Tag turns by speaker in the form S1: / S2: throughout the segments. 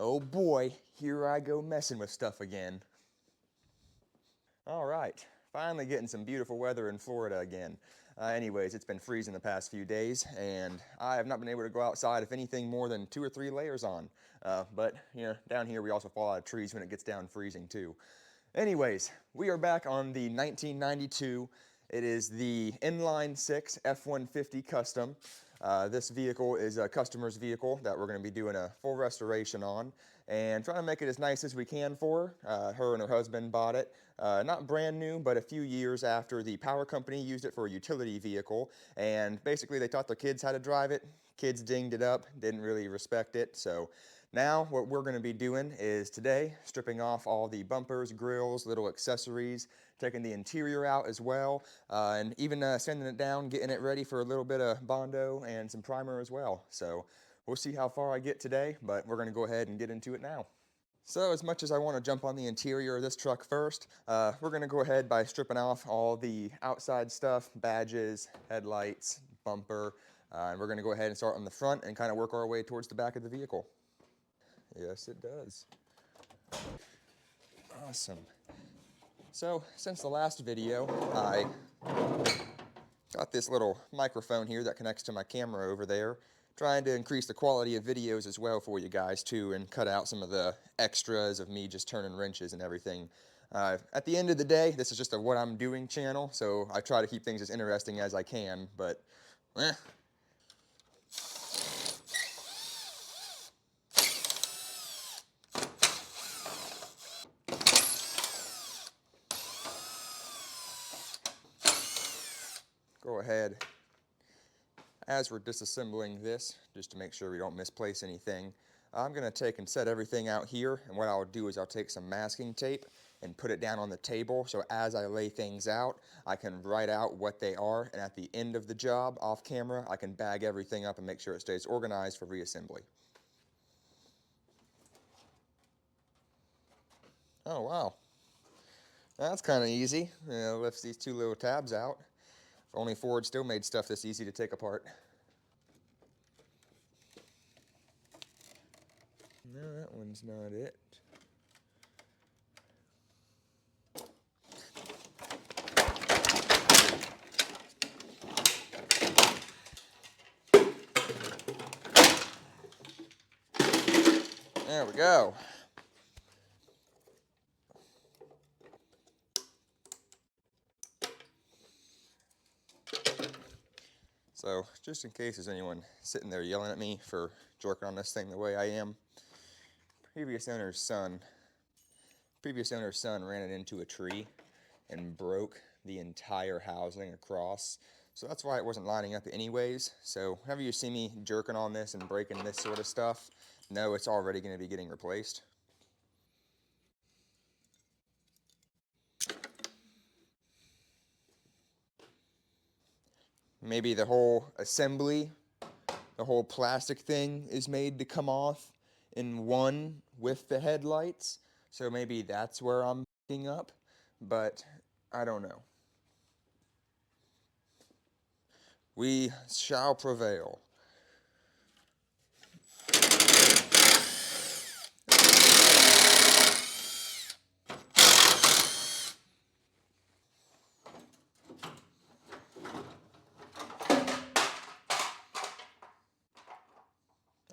S1: Oh boy, here I go messing with stuff again. All right, finally getting some beautiful weather in Florida again. Anyways, it's been freezing the past few days, and I have not been able to go outside, if anything, more than 2 or 3 layers on. But, you know, down here we also fall out of trees when it gets down freezing too. Anyways, we are back on the 1992. It is the inline 6 F150 Custom. This vehicle is a customer's vehicle that we're going to be doing a full restoration on and trying to make it as nice as we can for her. Her and her husband bought it, not brand new, but a few years after the power company used it for a utility vehicle, and basically they taught their kids how to drive it. Kids dinged it up, didn't really respect it, so now what we're going to be doing is today stripping off all the bumpers, grills, little accessories, taking the interior out as well, and even sanding it down, getting it ready for a little bit of Bondo and some primer as well. So we'll see how far I get today, but we're going to go ahead and get into it now. So as much as I want to jump on the interior of this truck first, we're going to go ahead by stripping off all the outside stuff, badges, headlights, bumper, and we're going to go ahead and start on the front and kind of work our way towards the back of the vehicle. Yes, it does. Awesome. So, since the last video, I got this little microphone here that connects to my camera over there, trying to increase the quality of videos as well for you guys too, and cut out some of the extras of me just turning wrenches and everything. At the end of the day, this is just a what I'm doing channel, so I try to keep things as interesting as I can, but go ahead, as we're disassembling this, just to make sure we don't misplace anything, I'm going to take and set everything out here, and what I'll do is I'll take some masking tape and put it down on the table, so as I lay things out, I can write out what they are, and at the end of the job, off camera, I can bag everything up and make sure it stays organized for reassembly. Oh wow, that's kind of easy. Lifts these 2 little tabs out. If only Ford still made stuff this easy to take apart. No, that one's not it. There we go. So, just in case there's anyone sitting there yelling at me for jerking on this thing the way I am, previous owner's son ran it into a tree and broke the entire housing across. So that's why it wasn't lining up anyways. So whenever you see me jerking on this and breaking this sort of stuff, know it's already going to be getting replaced. Maybe the whole assembly, the whole plastic thing is made to come off in one with the headlights. So maybe that's where I'm f***ing up, but I don't know. We shall prevail.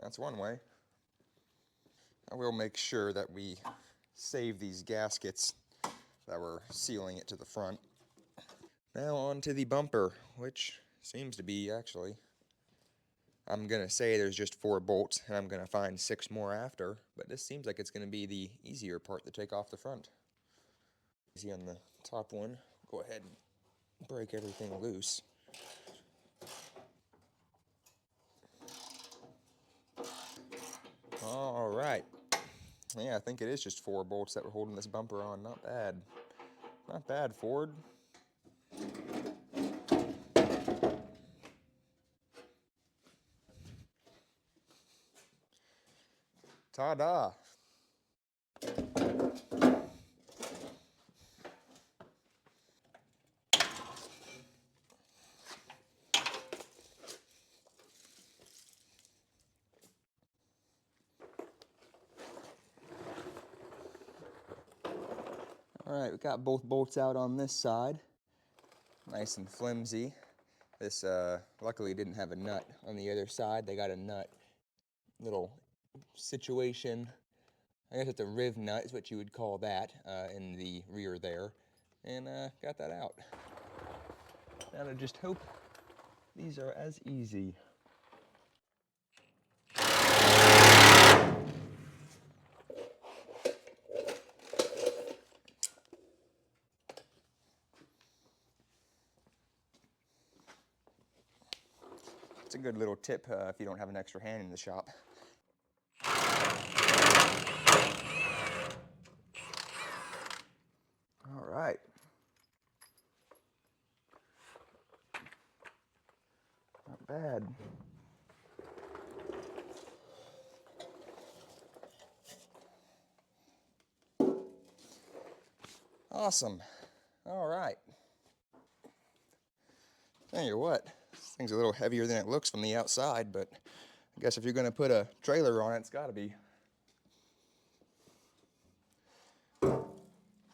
S1: That's one way. I will make sure that we save these gaskets that were sealing it to the front. Now on to the bumper, which seems to be actually, I'm going to say there's just 4 bolts, and I'm going to find 6 more after, but this seems like it's going to be the easier part to take off the front. Easy on the top one. Go ahead and break everything loose. Alright. Yeah, I think it is just 4 bolts that were holding this bumper on. Not bad. Not bad, Ford. Ta-da! All right, we got both bolts out on this side. Nice and flimsy. This luckily didn't have a nut on the other side. They got a nut little situation. I guess it's a riv nut is what you would call that in the rear there. And got that out. Now to just hope these are as easy. It's a good little tip if you don't have an extra hand in the shop. All right. Not bad. Awesome. All right. Tell you what, this thing's a little heavier than it looks from the outside, but I guess if you're going to put a trailer on it, it's got to be.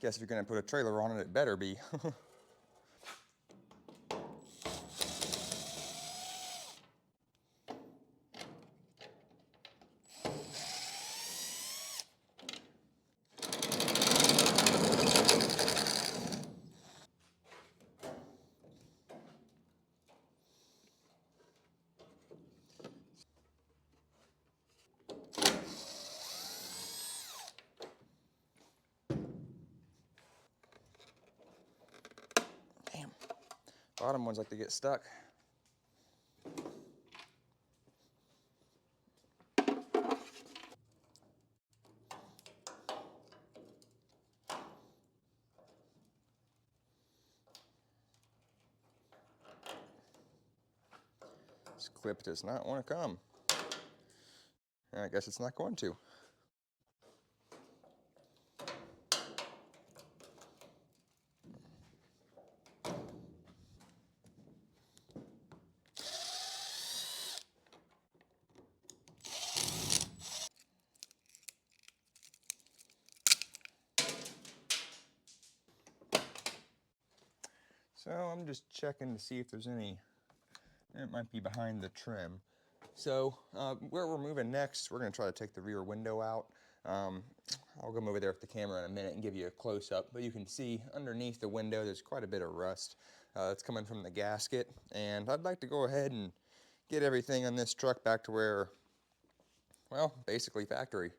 S1: Guess if you're going to put a trailer on it, it better be. Damn. Bottom ones like to get stuck. This clip does not want to come. I guess it's not going to. So I'm just checking to see if there's any, it might be behind the trim. So where we're moving next, we're going to try to take the rear window out. I'll come over there with the camera in a minute and give you a close-up, but you can see underneath the window there's quite a bit of rust that's coming from the gasket, and I'd like to go ahead and get everything on this truck back to where, well, basically factory.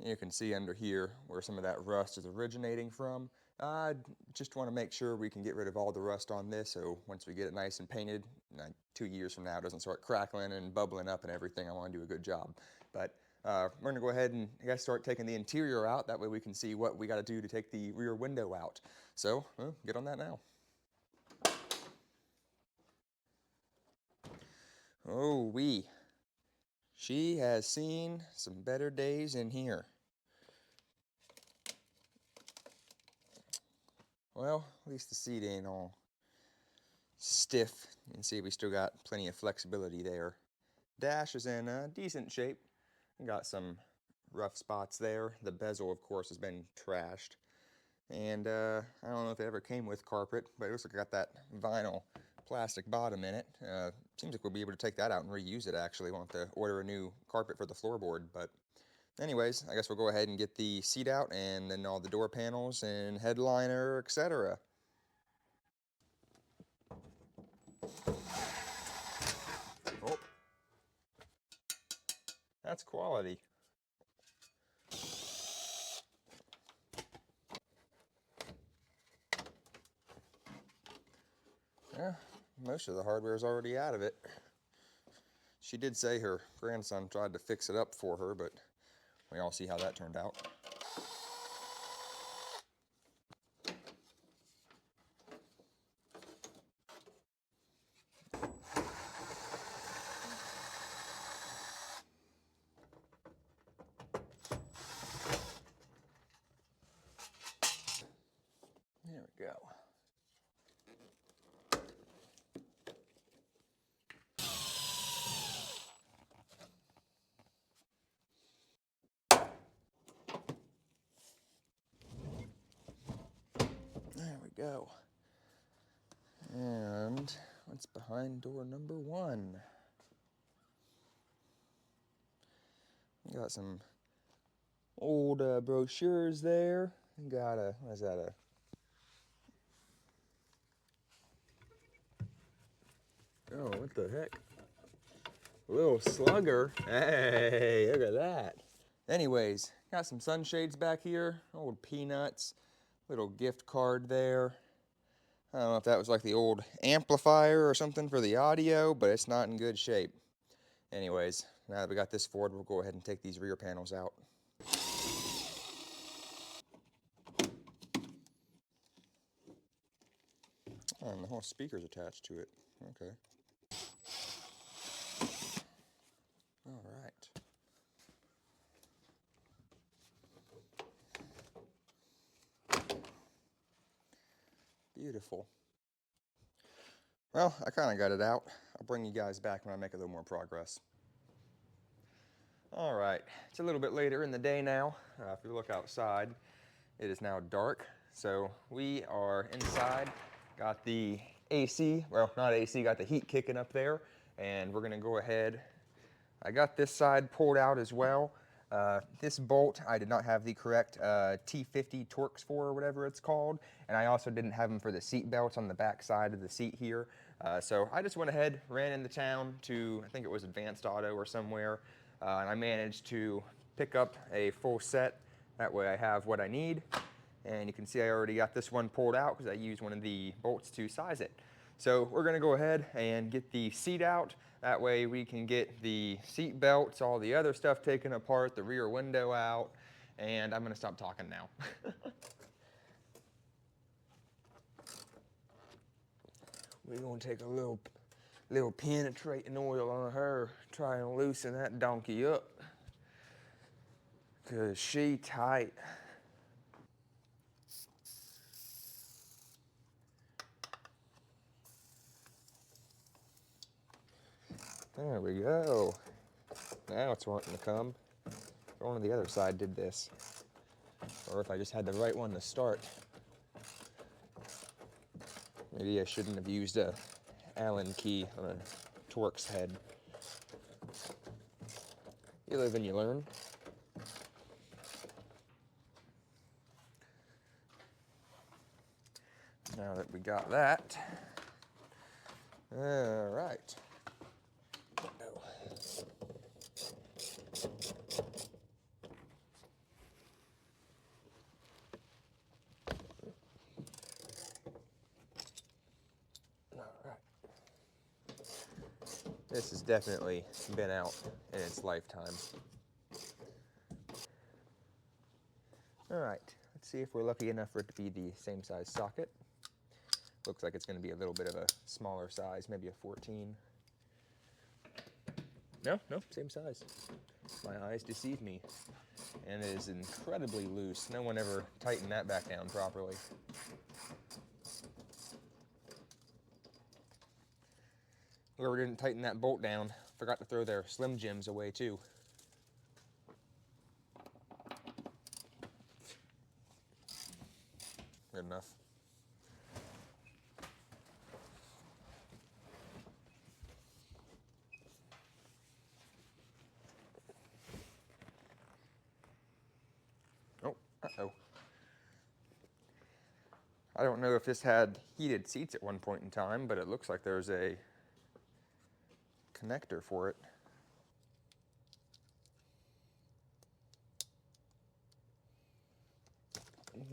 S1: You can see under here where some of that rust is originating from. I just want to make sure we can get rid of all the rust on this, so once we get it nice and painted, 2 years from now, it doesn't start crackling and bubbling up and everything. I want to do a good job. But we're going to go ahead and I guess start taking the interior out. That way we can see what we got to do to take the rear window out. So get on that now. Oh, she has seen some better days in here. Well, at least the seat ain't all stiff. You can see we still got plenty of flexibility there. Dash is in decent shape. Got some rough spots there. The bezel, of course, has been trashed. And I don't know if it ever came with carpet, but it looks like it got that vinyl plastic bottom in it. Seems like we'll be able to take that out and reuse it, actually. We'll have to order a new carpet for the floorboard, but anyways, I guess we'll go ahead and get the seat out and then all the door panels and headliner, etc. Oh, that's quality. Yeah, most of the hardware is already out of it. She did say her grandson tried to fix it up for her, but we all see how that turned out. There we go. go. And what's behind door number 1? Got some old brochures there. Got a, what is that, oh, what the heck? A little slugger. Hey, look at that. Anyways, got some sunshades back here, old peanuts, little gift card there. I don't know if that was like the old amplifier or something for the audio, but it's not in good shape. Anyways, now that we got this Ford, we'll go ahead and take these rear panels out. Oh, and the whole speaker's attached to it. Okay. All right. Beautiful. Well, I kind of got it out. I'll bring you guys back when I make a little more progress. All right, it's a little bit later in the day now. If you look outside, it is now dark. So we are inside, got the AC, well, not AC, got the heat kicking up there, and we're gonna go ahead. I got this side pulled out as well. This bolt, I did not have the correct T50 Torx for, or whatever it's called, and I also didn't have them for the seat belts on the back side of the seat here. So I just went ahead, ran into town to, I think it was Advanced Auto or somewhere, and I managed to pick up a full set. That way I have what I need. And you can see I already got this one pulled out because I used one of the bolts to size it. So we're going to go ahead and get the seat out. That way we can get the seat belts, all the other stuff taken apart, the rear window out, and I'm going to stop talking now. We're going to take a little penetrating oil on her, try and loosen that donkey up, because she tight. There we go. Now it's wanting to come. If only the other side did this. Or if I just had the right one to start. Maybe I shouldn't have used a Allen key on a Torx head. You live and you learn. Now that we got that, all right. This has definitely been out in its lifetime. All right, let's see if we're lucky enough for it to be the same size socket. Looks like it's going to be a little bit of a smaller size, maybe a 14. No, same size. My eyes deceive me. And it is incredibly loose. No one ever tightened that back down properly. Whoever didn't tighten that bolt down forgot to throw their Slim Jims away too. Good enough. Oh, uh-oh. I don't know if this had heated seats at one point in time, but it looks like there's a connector for it.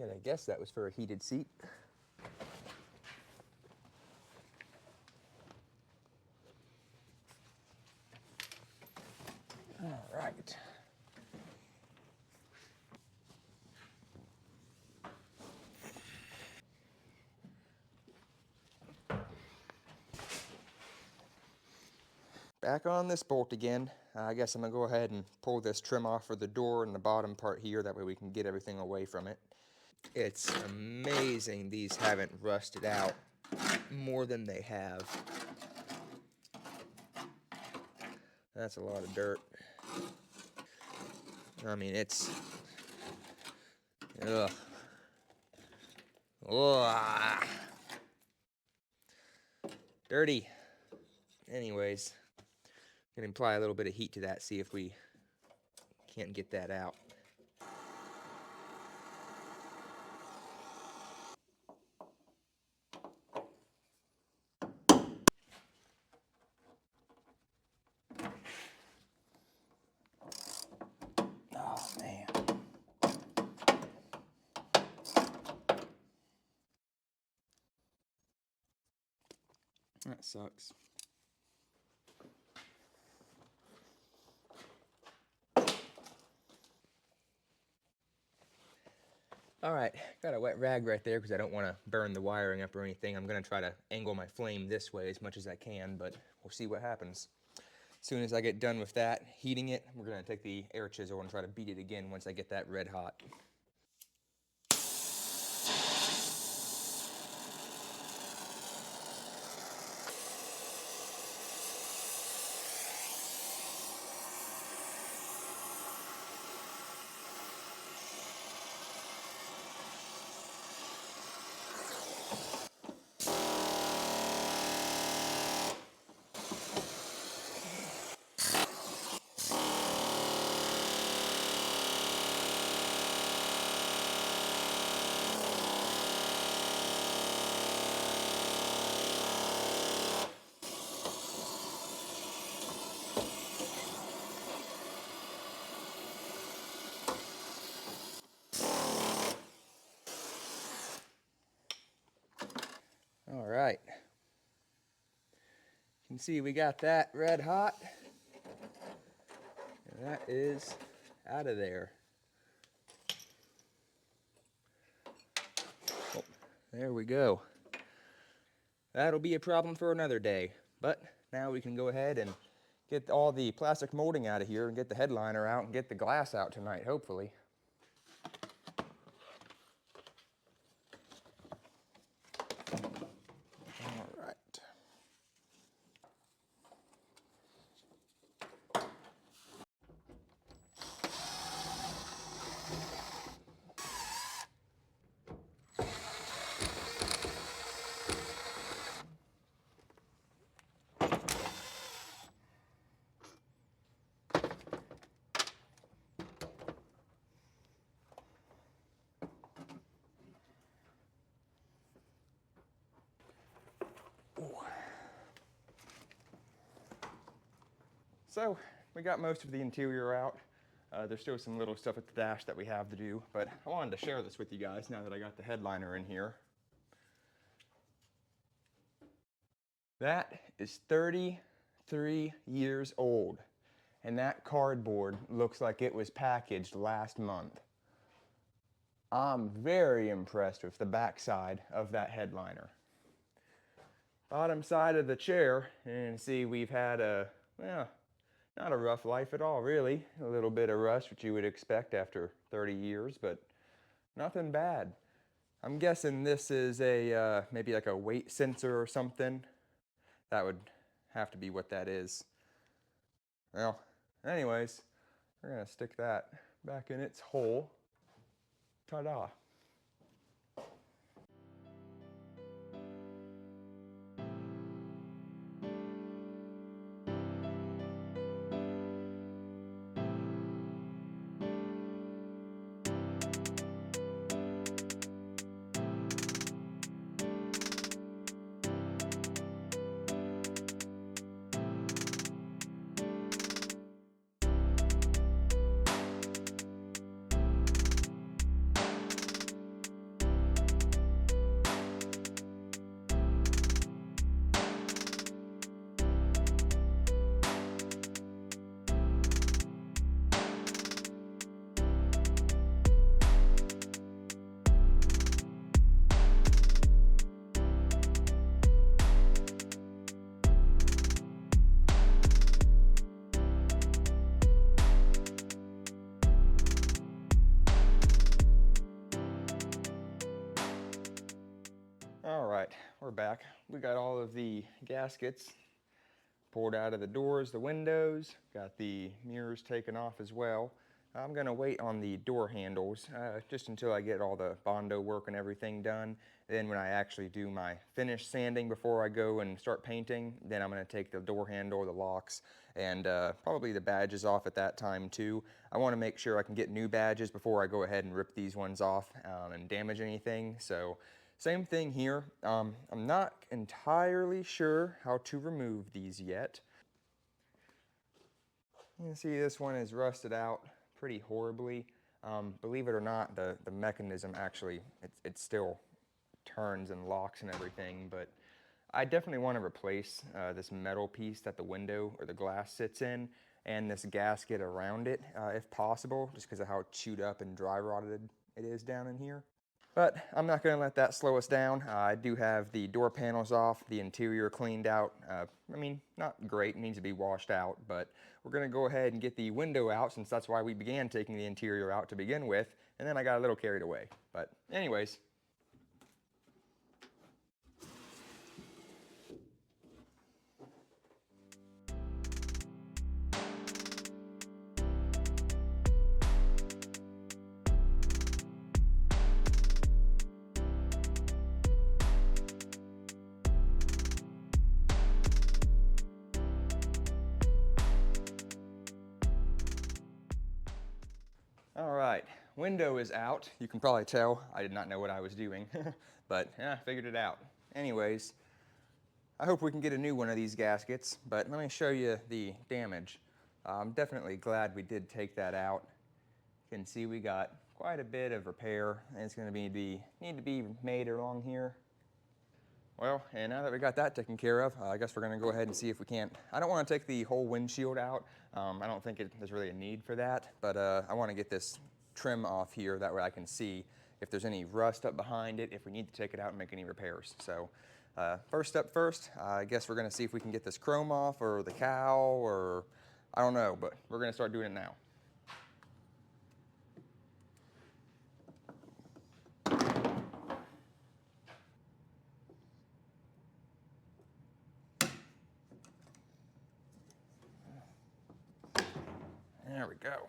S1: And I guess that was for a heated seat. All right. Back on this bolt again. I guess I'm gonna go ahead and pull this trim off for the door and the bottom part here. That way we can get everything away from it. It's amazing these haven't rusted out more than they have. That's a lot of dirt. I mean, it's, ugh. Oh, dirty. Anyways, gonna apply a little bit of heat to that, see if we can't get that out. Oh, man. That sucks. All right, got a wet rag right there because I don't want to burn the wiring up or anything. I'm going to try to angle my flame this way as much as I can, but we'll see what happens. As soon as I get done with that, heating it, we're going to take the air chisel and try to beat it again once I get that red hot. All right. You can see we got that red hot. And that is out of there. Oh, there we go. That'll be a problem for another day. But now we can go ahead and get all the plastic molding out of here and get the headliner out and get the glass out tonight, hopefully. All right. So we got most of the interior out. There's still some little stuff at the dash that we have to do, but I wanted to share this with you guys now that I got the headliner in here. That is 33 years old, and that cardboard looks like it was packaged last month. I'm very impressed with the backside of that headliner. Bottom side of the chair, and see we've had a, well, not a rough life at all, really. A little bit of rust, which you would expect after 30 years, but nothing bad. I'm guessing this is a maybe like a weight sensor or something. That would have to be what that is. Well, anyways, we're gonna stick that back in its hole. Ta-da. All right, we're back. We got all of the gaskets pulled out of the doors, the windows, got the mirrors taken off as well. I'm gonna wait on the door handles just until I get all the Bondo work and everything done. Then when I actually do my finish sanding before I go and start painting, then I'm gonna take the door handle, the locks, and probably the badges off at that time too. I wanna make sure I can get new badges before I go ahead and rip these ones off and damage anything. So same thing here. I'm not entirely sure how to remove these yet. You can see this one is rusted out pretty horribly. Believe it or not, the mechanism actually, it still turns and locks and everything, but I definitely want to replace this metal piece that the window or the glass sits in and this gasket around it, if possible, just because of how chewed up and dry rotted it is down in here. But I'm not going to let that slow us down. I do have the door panels off, the interior cleaned out. I mean, not great, it needs to be washed out, but we're going to go ahead and get the window out since that's why we began taking the interior out to begin with, and then I got a little carried away. But anyways. All right, window is out. You can probably tell I did not know what I was doing, but yeah, I figured it out. Anyways, I hope we can get a new one of these gaskets, but let me show you the damage. I'm definitely glad we did take that out. You can see we got quite a bit of repair, and it's going to need to be made along here. Well, and now that we got that taken care of, I guess we're going to go ahead and see if we can't. I don't want to take the whole windshield out. I don't think there's really a need for that, but I want to get this trim off here. That way I can see if there's any rust up behind it, if we need to take it out and make any repairs. So first step first, I guess we're going to see if we can get this chrome off or the cowl or I don't know, but we're going to start doing it now. There we go.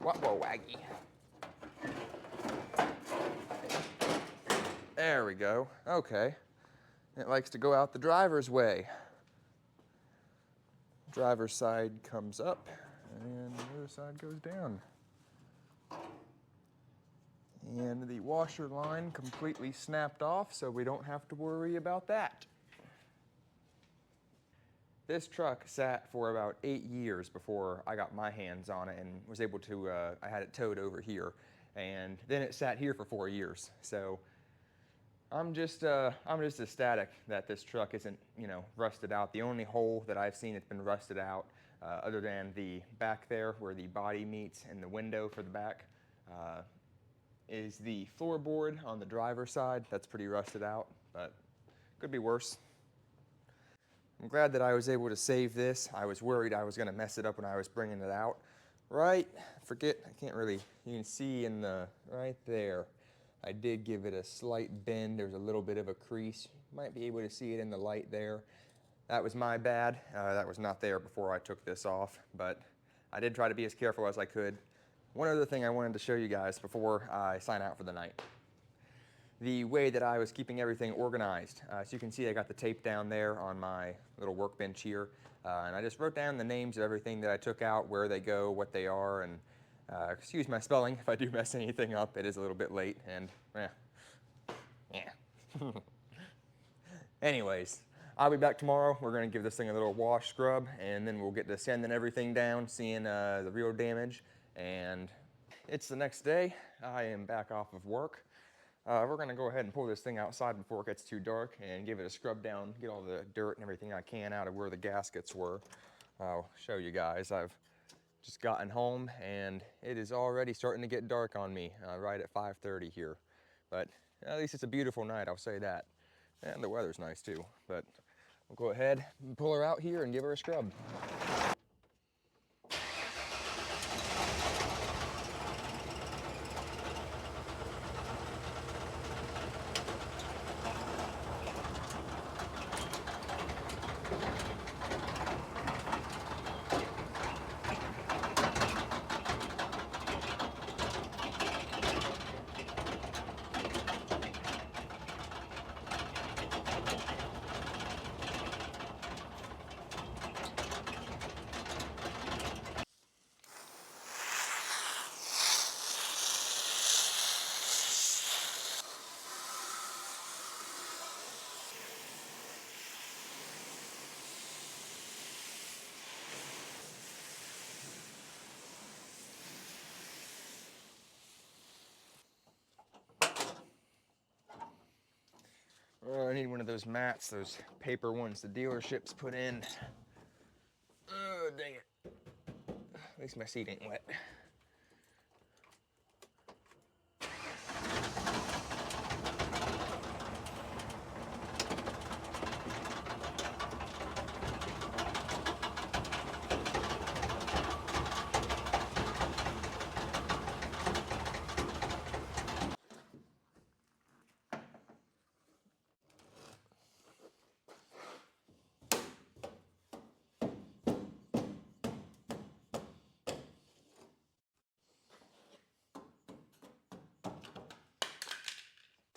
S1: Whoa, waggy. There we go. Okay. It likes to go out the driver's way. Driver's side comes up and the other side goes down. And the washer line completely snapped off, so we don't have to worry about that. This truck sat for about 8 years before I got my hands on it and was able to, I had it towed over here. And then it sat here for 4 years. So I'm just ecstatic that this truck isn't, rusted out. The only hole that I've seen that's been rusted out, other than the back there where the body meets and the window for the back, is the floorboard on the driver's side. That's pretty rusted out, but could be worse. I'm glad that I was able to save this. I was worried I was going to mess it up when I was bringing it out. I can't really, you can see in the, right there, I did give it a slight bend. There's a little bit of a crease. You might be able to see it in the light there. That was my bad. That was not there before I took this off, but I did try to be as careful as I could. One other thing I wanted to show you guys before I sign out for the night. the way that I was keeping everything organized. So you can see I got the tape down there on my little workbench here, and I just wrote down the names of everything that I took out, where they go, what they are, and excuse my spelling if I do mess anything up. It is a little bit late, and yeah. Anyways, I'll be back tomorrow. We're going to give this thing a little wash scrub, and then we'll get to sanding everything down, seeing the real damage. And it's the next day. I am back off of work. We're going to go ahead and pull this thing outside before it gets too dark and give it a scrub down, get all the dirt and everything I can out of where the gaskets were. I'll show you guys. I've just gotten home and it is already starting to get dark on me right at 5:30 here. But at least it's a beautiful night, I'll say that. And the weather's nice too. But we'll go ahead and pull her out here and give her a scrub. Oh, I need one of those mats, those paper ones the dealerships put in. Oh, dang it. At least my seat ain't wet.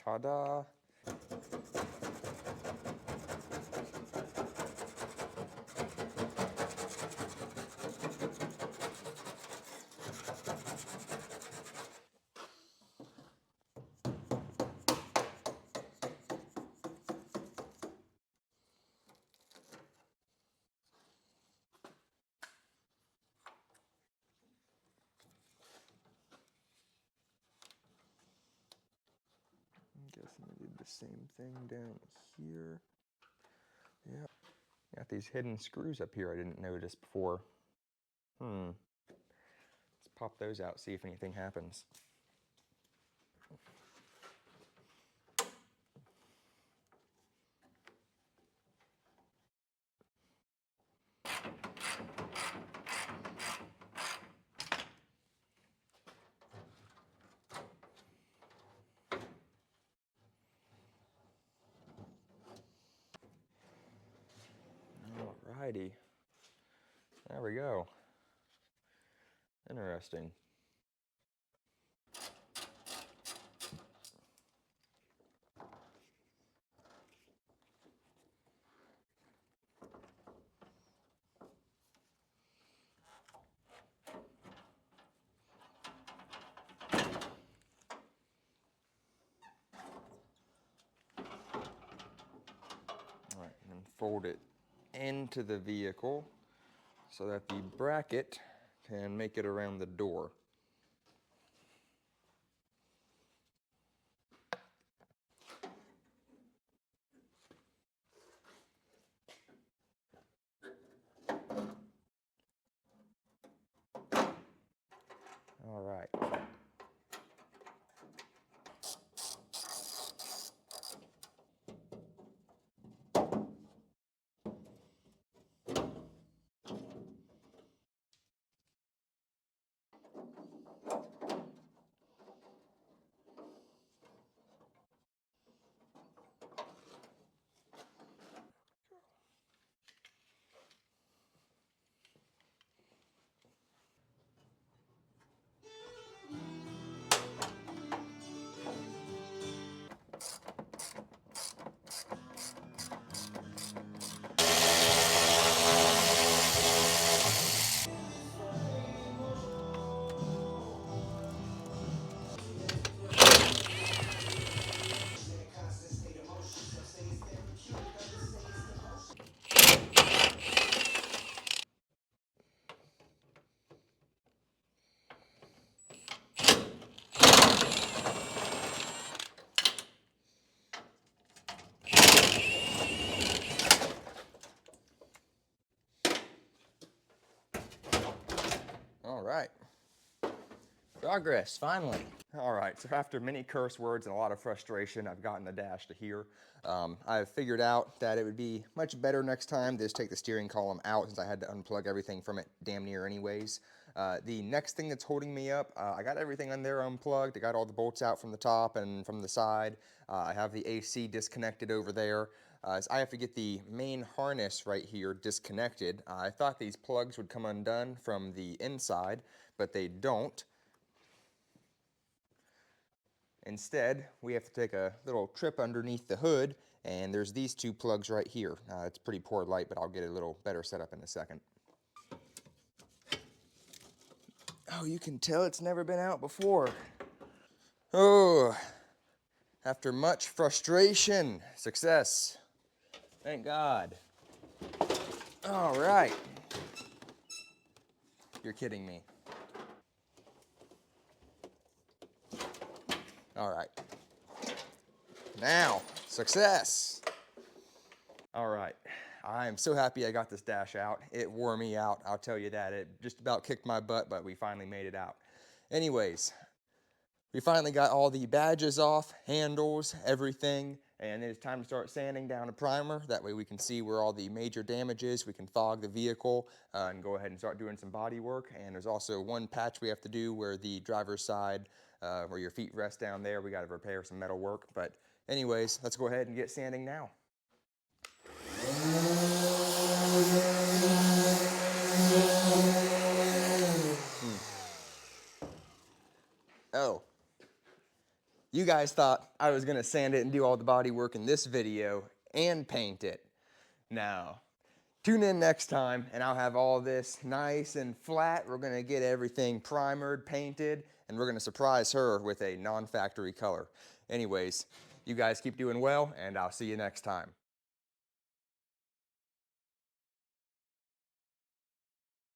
S1: Ta-da! I'm guessing I did the same thing down here. Yeah. Got these hidden screws up here I didn't notice before. Let's pop those out, see if anything happens. Alrighty. There we go. Interesting. Alright, and then fold it into the vehicle so that the bracket can make it around the door. All right. right. Progress, finally. All right, so after many curse words and a lot of frustration, I've gotten the dash to here. I've figured out that it would be much better next time to just take the steering column out since I had to unplug everything from it damn near anyways. The next thing that's holding me up, I got everything on there unplugged. I got all the bolts out from the top and from the side. I have the AC disconnected over there. So I have to get the main harness right here disconnected. I thought these plugs would come undone from the inside, but they don't. Instead, we have to take a little trip underneath the hood, and there's these two plugs right here. It's pretty poor light, but I'll get a little better setup in a second. Oh, you can tell it's never been out before. Oh, after much frustration, success. Thank God. All right. You're kidding me. All right. Now, success. All right. I am so happy I got this dash out. It wore me out, I'll tell you that. It just about kicked my butt, but we finally made it out. Anyways, we finally got all the badges off, handles, everything, and it's time to start sanding down a primer. That way we can see where all the major damage is. We can fog the vehicle and go ahead and start doing some body work. And there's also one patch we have to do where the driver's side, where your feet rest down there, we got to repair some metal work. But anyways, let's go ahead and get sanding now. Oh. You guys thought I was gonna sand it and do all the body work in this video and paint it. No. Tune in next time and I'll have all this nice and flat. We're gonna get everything primered, painted, and we're gonna surprise her with a non-factory color. Anyways, you guys keep doing well and I'll see you next time.